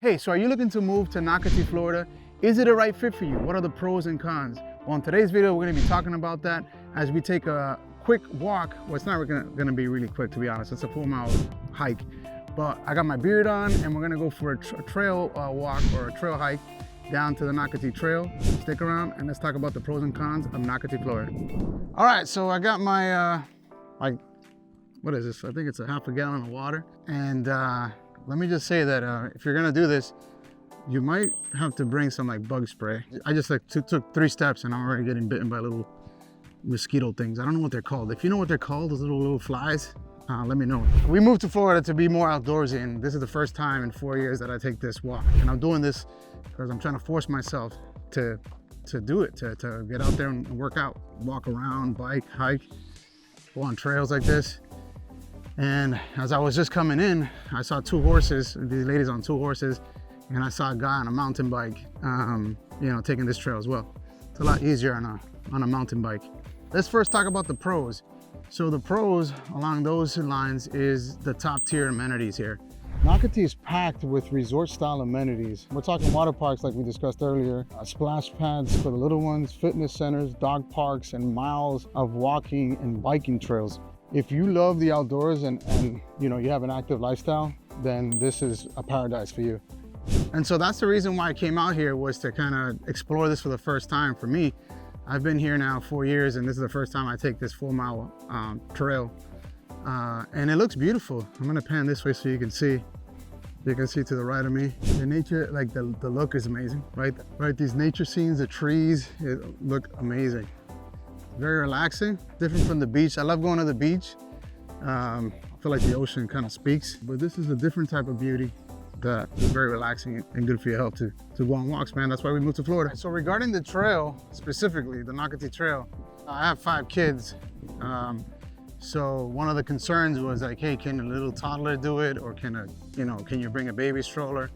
Hey, so are you looking to move to Nocatee, Florida? Is it a right fit for you? What are the pros and cons? Well, in today's video, we're gonna be talking about that as we take a quick walk. Well, it's not gonna be really quick, to be honest. It's a 4-mile hike. But I got my beard on and we're gonna go for a trail walk or a trail hike down to the Nocatee Trail. Stick around and let's talk about the pros and cons of Nocatee, Florida. All right, so I got my, what is this? I think it's a half a gallon of water. And let me just say that if you're gonna do this, you might have to bring some like bug spray. I just took 3 steps and I'm already getting bitten by little mosquito things. I don't know what they're called. If you know what they're called, those little flies, let me know. We moved to Florida to be more outdoorsy, and this is the first time in 4 years that I take this walk. And I'm doing this because I'm trying to force myself to do it, to get out there and work out, walk around, bike, hike, go on trails like this. And as I was just coming in, I saw 2 horses, these ladies on 2 horses, and I saw a guy on a mountain bike, taking this trail as well. It's a lot easier on a mountain bike. Let's first talk about the pros. So the pros along those lines is the top tier amenities here. Nocatee is packed with resort style amenities. We're talking water parks like we discussed earlier, splash pads for the little ones, fitness centers, dog parks, and miles of walking and biking trails. If you love the outdoors and you have an active lifestyle, then this is a paradise for you. And so that's the reason why I came out here, was to kind of explore this for the first time for me. I've been here now 4 years and this is the first time I take this 4-mile trail. And it looks beautiful. I'm gonna pan this way so you can see. You can see to the right of me. The nature, like the look is amazing, right? These nature scenes, the trees, look amazing. Very relaxing, different from the beach. I love going to the beach. I feel like the ocean kind of speaks, but this is a different type of beauty that is very relaxing and good for your health to go on walks, man. That's why we moved to Florida. So regarding the trail, specifically the Nocatee Trail, I have 5 kids. So one of the concerns was like, hey, can a little toddler do it? Or can you bring a baby stroller?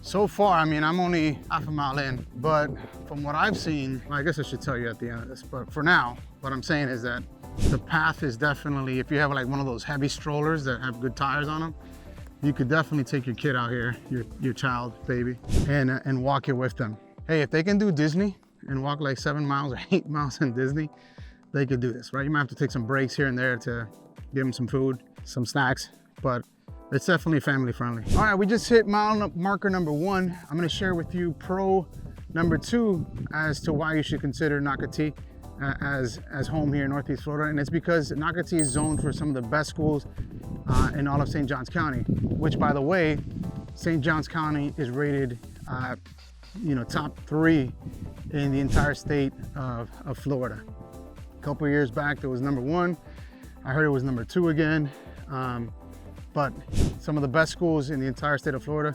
So far, I mean, I'm only half a mile in, but from what I've seen, I guess I should tell you at the end of this, but for now, what I'm saying is that the path is definitely, if you have like one of those heavy strollers that have good tires on them, you could definitely take your kid out here, your child, baby, and walk it with them. Hey, if they can do Disney and walk like 7 miles or 8 miles in Disney, they could do this, right? You might have to take some breaks here and there to give them some food, some snacks, but it's definitely family friendly. All right, we just hit mile marker number 1. I'm gonna share with you pro number 2 as to why you should consider Nocatee as home here in Northeast Florida. And it's because Nocatee is zoned for some of the best schools in all of St. Johns County, which, by the way, St. Johns County is rated top 3 in the entire state of Florida. A couple years back, it was number 1. I heard it was number 2 again. But some of the best schools in the entire state of Florida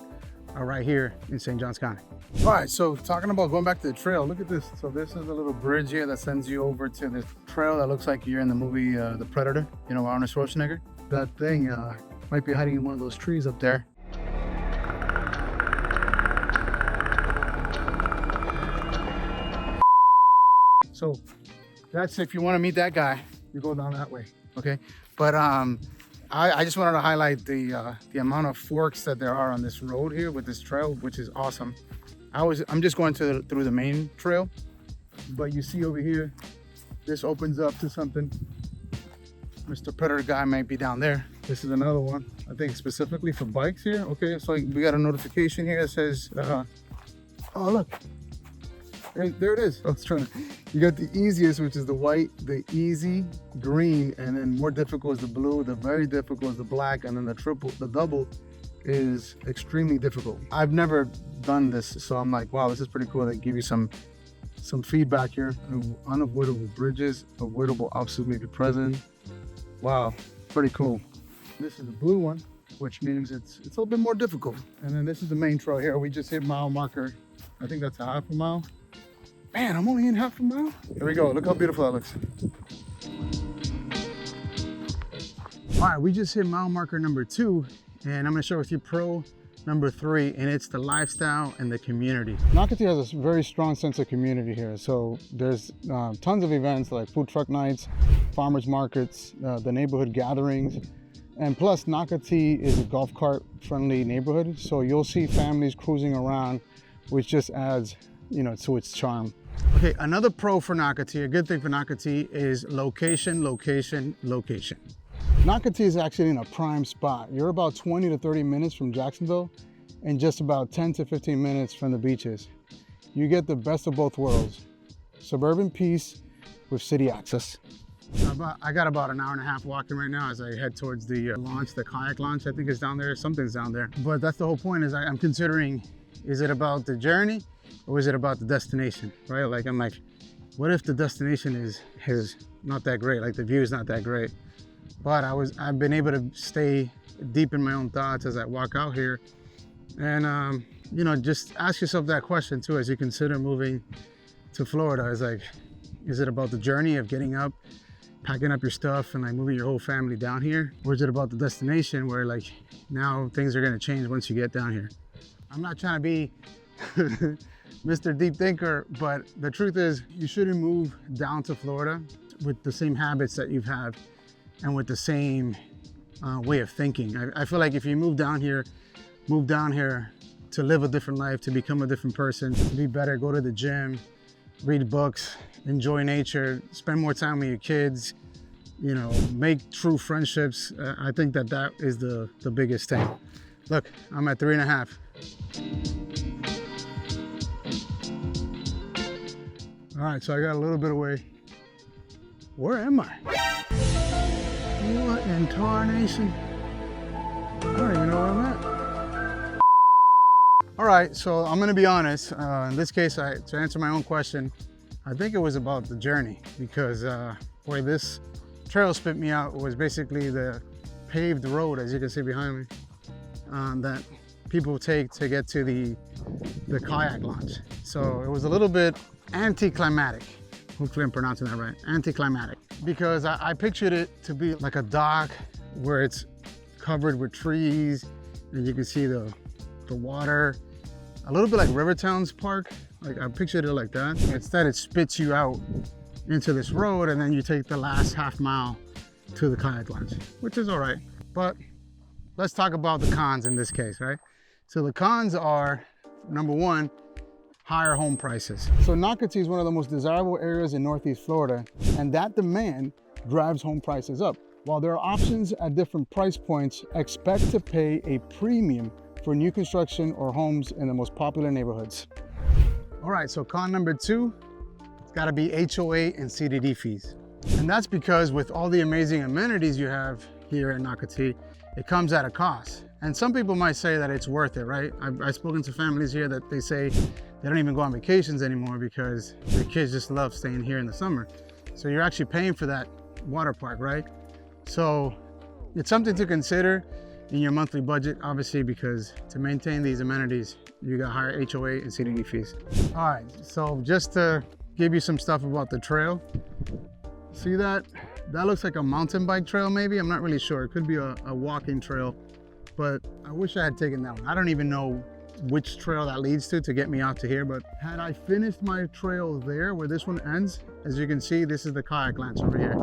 are right here in St. Johns County. All right, so talking about going back to the trail, look at this. So this is a little bridge here that sends you over to this trail that looks like you're in the movie The Predator, Arnold Schwarzenegger. That thing might be hiding in one of those trees up there. So that's, if you want to meet that guy, you go down that way, okay? But I just wanted to highlight the amount of forks that there are on this road here with this trail, which is awesome. I'm just going through the main trail, but you see over here, this opens up to something. Mr. Predator guy might be down there. This is another one, I think specifically for bikes here. Okay, so we got a notification here that says, oh look, there it is. You got the easiest, which is the white, the easy, green, and then more difficult is the blue, the very difficult is the black, and then the double is extremely difficult. I've never done this, so I'm like, wow, this is pretty cool. They give you some feedback here. Unavoidable bridges, avoidable obstacles may be present. Wow, pretty cool. This is the blue one, which means it's a little bit more difficult. And then this is the main trail here. We just hit mile marker. I think that's a half a mile. Man, I'm only in half a mile. Here we go, look how beautiful that looks. All right, we just hit mile marker number 2, and I'm gonna share with you pro number 3, and it's the lifestyle and the community. Nocatee has a very strong sense of community here. So there's tons of events like food truck nights, farmers markets, the neighborhood gatherings, And plus, Nocatee is a golf cart friendly neighborhood, so you'll see families cruising around, which just adds, you know, to its charm. Okay, another pro for Nocatee, a good thing for Nocatee, is location, location, location. Nocatee is actually in a prime spot. You're about 20 to 30 minutes from Jacksonville and just about 10 to 15 minutes from the beaches. You get the best of both worlds. Suburban peace with city access. I got about an hour and a half walking right now as I head towards the launch, the kayak launch. I think it's down there, something's down there. But that's the whole point, is I'm considering, is it about the journey or is it about the destination, right? Like, I'm like, what if the destination is not that great, like the view is not that great? But I've been able to stay deep in my own thoughts as I walk out here. And, you know, just ask yourself that question too, as you consider moving to Florida. Is like, is it about the journey of getting up, packing up your stuff and like moving your whole family down here? Or is it about the destination where like now things are gonna change once you get down here? I'm not trying to be Mr. Deep Thinker, but the truth is you shouldn't move down to Florida with the same habits that you've had and with the same way of thinking. I feel like if you move down here to live a different life, to become a different person, to be better, go to the gym, read books, enjoy nature, spend more time with your kids, you know, make true friendships. I think that is the biggest thing. Look, I'm at 3.5. All right, so I got a little bit away. Where am I? What in tarnation? I don't even know where I'm at. All right, so I'm gonna be honest. In this case, to answer my own question, I think it was about the journey, because where this trail spit me out was basically the paved road, as you can see behind me, that people take to get to the kayak launch. So it was a little bit anticlimactic. Hopefully I'm pronouncing that right, anticlimactic. Because I pictured it to be like a dock where it's covered with trees and you can see the water. A little bit like Rivertown's park. Like I pictured it like that. Instead it spits you out into this road and then you take the last half mile to the kayak launch, which is all right. But let's talk about the cons in this case, right? So the cons are, number one, higher home prices. So Nocatee is one of the most desirable areas in Northeast Florida, and that demand drives home prices up. While there are options at different price points, expect to pay a premium for new construction or homes in the most popular neighborhoods. All right, so con number two, it's gotta be HOA and CDD fees. And that's because with all the amazing amenities you have here in Nocatee, it comes at a cost. And some people might say that it's worth it, right? I've spoken to families here that they say they don't even go on vacations anymore because their kids just love staying here in the summer. So you're actually paying for that water park, right? So it's something to consider in your monthly budget, obviously, because to maintain these amenities, you got higher HOA and CDD fees. All right, so just to give you some stuff about the trail, see that? That looks like a mountain bike trail maybe, I'm not really sure. It could be a walking trail, but I wish I had taken that one. I don't even know which trail that leads to get me out to here, but had I finished my trail there where this one ends, as you can see, this is the kayak launch over here.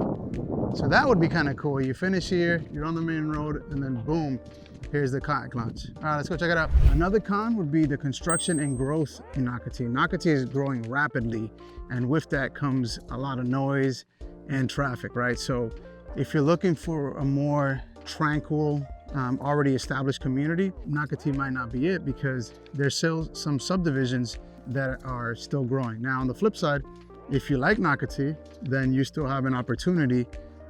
So that would be kind of cool. You finish here, you're on the main road, and then boom, here's the kayak launch. All right, let's go check it out. Another con would be the construction and growth in Nocatee. Nocatee is growing rapidly, and with that comes a lot of noise and traffic, right? So if you're looking for a more tranquil, already established community, Nocatee might not be it, because there's still some subdivisions that are still growing. Now on the flip side, if you like Nocatee, then you still have an opportunity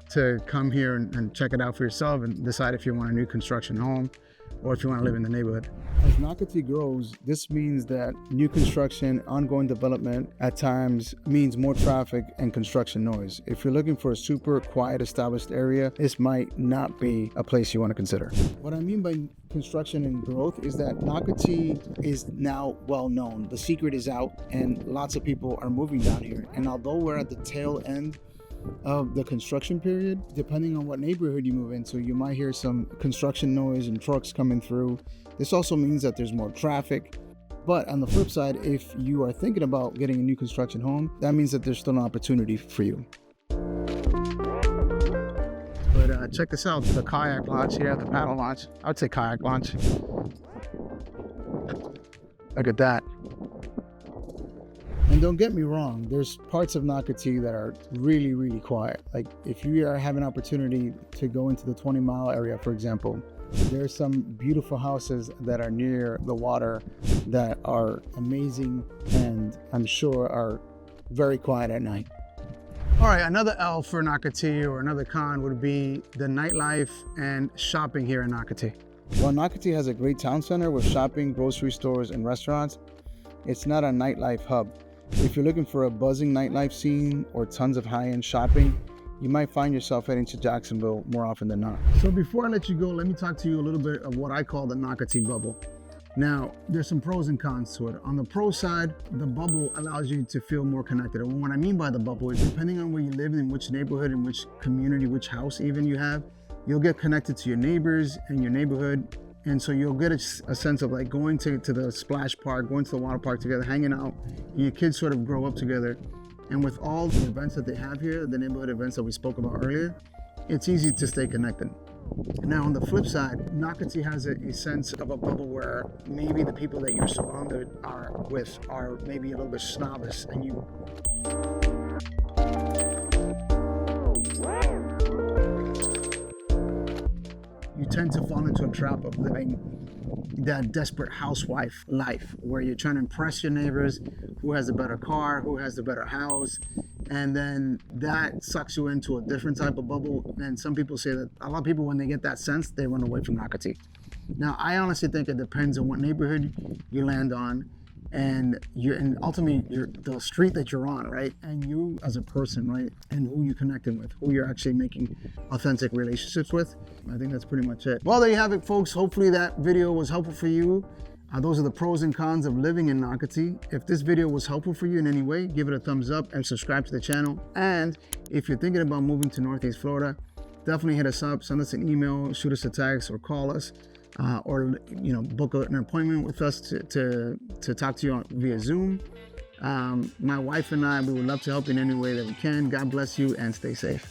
to come here and check it out for yourself and decide if you want a new construction home or if you want to live in the neighborhood. As Nocatee grows, this means that new construction, ongoing development at times means more traffic and construction noise. If you're looking for a super quiet, established area, this might not be a place you want to consider. What I mean by construction and growth is that Nocatee is now well known. The secret is out and lots of people are moving down here. And although we're at the tail end of the construction period, depending on what neighborhood you move into, you might hear some construction noise and trucks coming through. This also means that there's more traffic. But on the flip side, if you are thinking about getting a new construction home, that means that there's still an opportunity for you. But check this out, the kayak launch here, the paddle launch. I would say kayak launch. Look at that. And don't get me wrong, there's parts of Nocatee that are really, really quiet. Like if you have an opportunity to go into the 20-mile area, for example, there's some beautiful houses that are near the water that are amazing and I'm sure are very quiet at night. All right, another L for Nocatee or another con would be the nightlife and shopping here in Nocatee. While Nocatee has a great town center with shopping, grocery stores, and restaurants, it's not a nightlife hub. If you're looking for a buzzing nightlife scene or tons of high-end shopping, you might find yourself heading to Jacksonville more often than not. So before I let you go, let me talk to you a little bit of what I call the Nocatee bubble. Now, there's some pros and cons to it. On the pro side, the bubble allows you to feel more connected. And what I mean by the bubble is depending on where you live, in which neighborhood, in which community, which house even you have, you'll get connected to your neighbors and your neighborhood. And so you'll get a sense of like going to the splash park, going to the water park together, hanging out, and your kids sort of grow up together. And with all the events that they have here, the neighborhood events that we spoke about earlier, it's easy to stay connected. Now on the flip side, Nocatee has a sense of a bubble where maybe the people that you're surrounded with are maybe a little bit snobbish, and you tend to fall into a trap of living that desperate housewife life where you're trying to impress your neighbors, who has a better car, who has the better house, and then that sucks you into a different type of bubble. And some people say that a lot of people, when they get that sense, they run away from Nocatee. Now, I honestly think it depends on what neighborhood you land on and ultimately the street that you're on, right? And you as a person, right? And who you're connecting with, who you're actually making authentic relationships with. I think that's pretty much it. Well, there you have it, folks. Hopefully that video was helpful for you. Those are the pros and cons of living in Nocatee. If this video was helpful for you in any way, give it a thumbs up and subscribe to the channel. And if you're thinking about moving to Northeast Florida, definitely hit us up, send us an email, shoot us a text, or call us. Or book an appointment with us to talk to you via Zoom. My wife and I, we would love to help you in any way that we can. God bless you and stay safe.